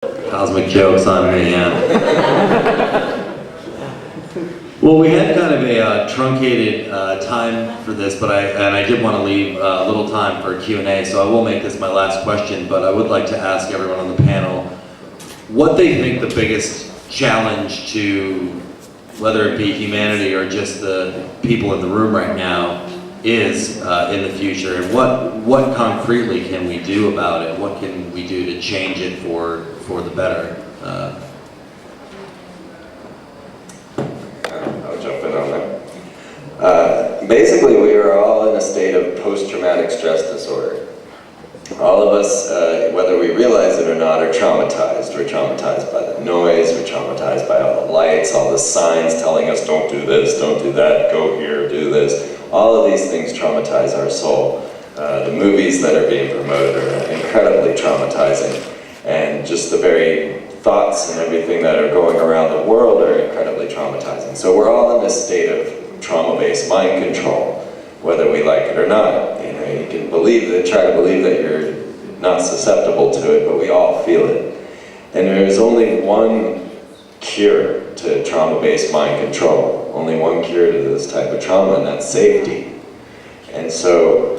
Cosmic jokes on me, yeah. Well, we had kind of a truncated time for this, but I did want to leave a little time for Q&A, so I will make this my last question, but I would like to ask everyone on the panel what they think the biggest challenge to, whether it be humanity or just the people in the room right now, is in the future, and what concretely can we do about it? What can we do to change it for the better? I'll jump in on that. Basically, we are all in a state of post-traumatic stress disorder. All of us, whether we realize it or not, are traumatized. We're traumatized by the noise, we're traumatized by all the lights, all the signs telling us don't do this, don't do that, go here, do this. All of these things traumatize our soul. The movies that are being promoted are incredibly traumatizing, and just the very thoughts and everything that are going around the world are incredibly traumatizing. So we're all in this state of trauma-based mind control, whether we like it or not. You know, you can try to believe that you're not susceptible to it, but we all feel it. And there is only one cure to trauma-based mind control, only one cure to this type of trauma, and that's safety. And so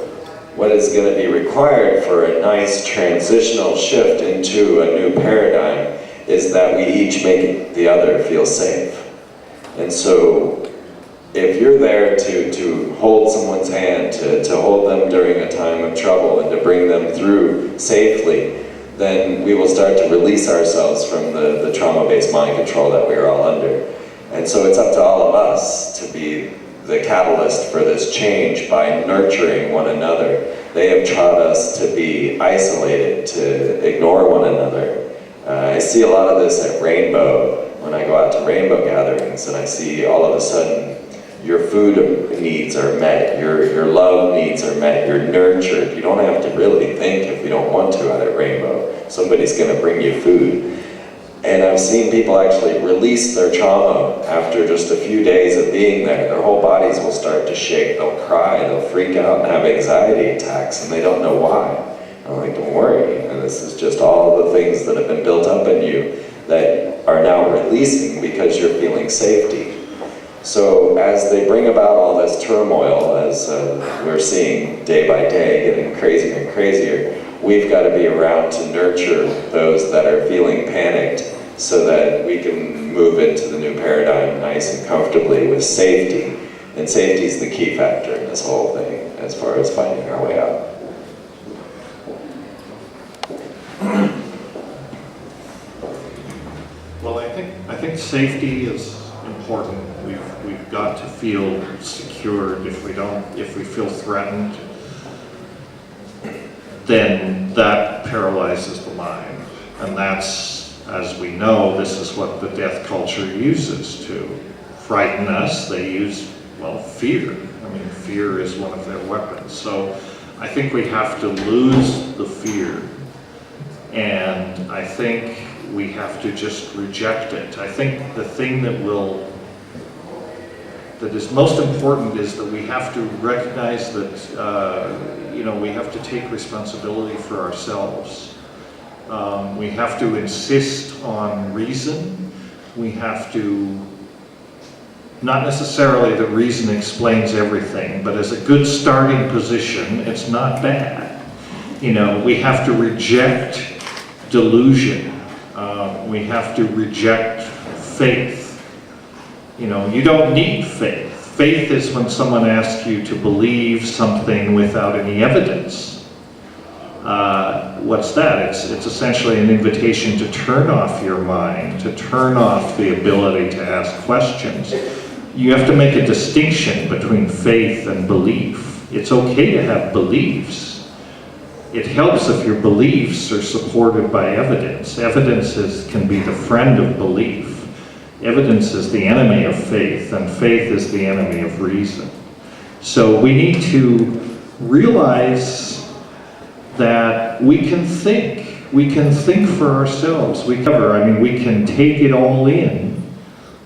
what is going to be required for a nice transitional shift into a new paradigm is that we each make the other feel safe. And so if you're there to hold someone's hand, to hold them during a time of trouble and to bring them through safely, then we will start to release ourselves from the trauma-based mind control that we're all under. And so it's up to all of us to be the catalyst for this change by nurturing one another. They have taught us to be isolated, to ignore one another. I see a lot of this at Rainbow, when I go out to Rainbow gatherings, and I see all of a sudden your food needs are met, your love needs are met, you're nurtured. You don't have to really think if you don't want to out at Rainbow. Somebody's going to bring you food. And I've seen people actually release their trauma after just a few days of being there. Their whole bodies will start to shake, they'll cry, they'll freak out and have anxiety attacks, and they don't know why. I'm like, don't worry, and this is just all the things that have been built up in you that are now releasing because you're feeling safety. So as they bring about all this turmoil, as we're seeing day by day, getting crazier and crazier, we've got to be around to nurture those that are feeling panicked so that we can move into the new paradigm nice and comfortably with safety. And safety is the key factor in this whole thing as far as finding our way out. Well, I think safety is important. We've got to feel secured. If we feel threatened, then that paralyzes the mind. And that's, as we know, this is what the death culture uses to frighten us. They use, well, fear. I mean, fear is one of their weapons. So I think we have to lose the fear. And I think we have to just reject it. I think the thing that is most important is that we have to recognize that we have to take responsibility for ourselves. We have to insist on reason. We have to, not necessarily that reason explains everything, but as a good starting position, it's not bad. We have to reject delusion. We have to reject faith. You don't need faith. Faith is when someone asks you to believe something without any evidence. What's that? It's essentially an invitation to turn off your mind, to turn off the ability to ask questions. You have to make a distinction between faith and belief. It's okay to have beliefs. It helps if your beliefs are supported by evidence. Evidence can be the friend of belief. Evidence is the enemy of faith, and faith is the enemy of reason. So we need to realize that we can think. We can think for ourselves. We can take it all in,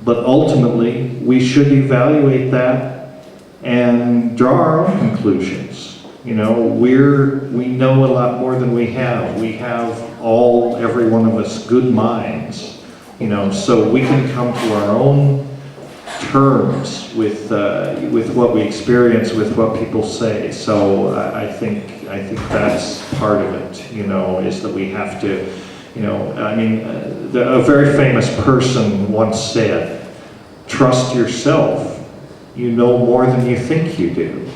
but ultimately we should evaluate that and draw our own conclusions. You know, we know a lot more than we have. We have every one of us, good minds, you know, so we can come to our own terms with what we experience, with what people say. So I think that's part of it, you know, is that we have to, you know, I mean, a very famous person once said, "Trust yourself. You know more than you think you do."